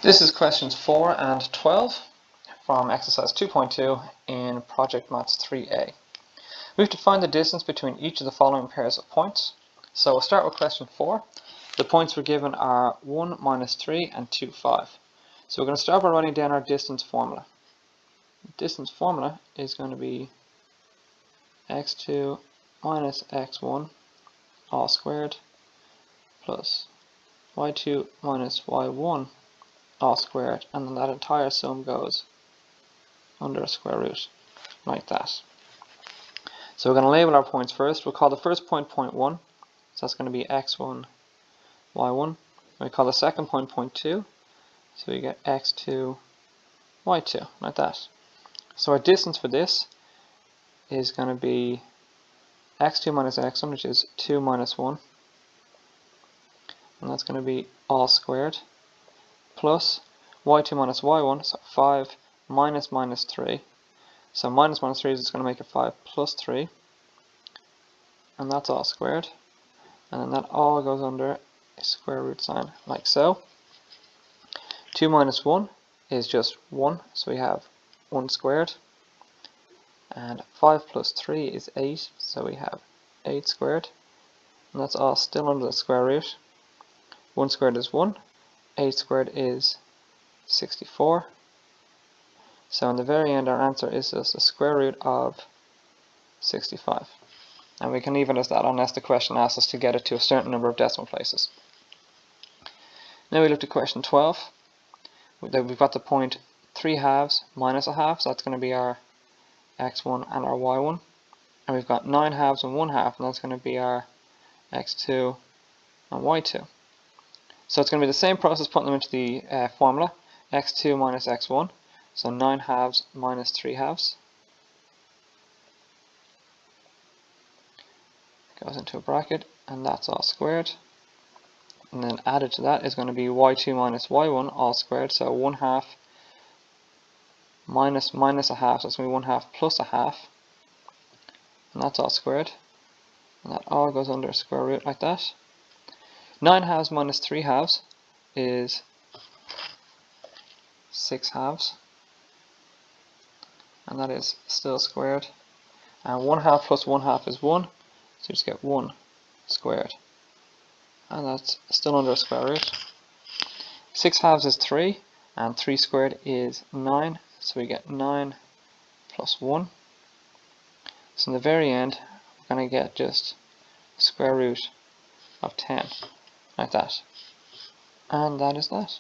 This is questions 4 and 12 from exercise 2.2 in Project Maths 3A. We have to find the distance between each of the following pairs of points. So we'll start with question 4. The points we're given are 1, -3 and 2, 5. So we're going to start by writing down our distance formula. The distance formula is going to be x2 minus x1 all squared plus y2 minus y1 all squared, and then that entire sum goes under a square root, like that. So we're going to label our points first. We'll call the first point point 1, so that's going to be x1, y1. And we call the second point point 2, so we get x2, y2, like that. So our distance for this is going to be x2 minus x1, which is 2 minus 1, and that's going to be all squared, plus y2 minus y1, so 5 minus minus 3. So minus 3 is going to make it 5 plus 3, and that's all squared. And then that all goes under a square root sign, like so. 2 minus 1 is just 1, so we have 1 squared. And 5 plus 3 is 8, so we have 8 squared. And that's all still under the square root. 1 squared is 1, 8 squared is 64. So in the very end, our answer is just the square root of 65. And we can leave it as that unless the question asks us to get it to a certain number of decimal places. Now we look at question 12. We've got the point 3 halves minus a half, so that's going to be our x1 and our y1. And we've got 9 halves and 1 half, and that's going to be our x2 and y2. So it's going to be the same process putting them into the formula, x2 minus x1, so 9 halves minus 3 halves. Goes into a bracket, and that's all squared. And then added to that is going to be y2 minus y1 all squared, so 1 half minus minus a half, so it's going to be 1 half plus a half, and that's all squared. And that all goes under a square root like that. 9 halves minus 3 halves is 6 halves, and that is still squared. And 1 half plus 1 half is 1, so you just get 1 squared. And that's still under a square root. 6 halves is 3, and 3 squared is 9, so we get 9 plus 1. So in the very end, we're going to get just square root of 10, like that. And that is that.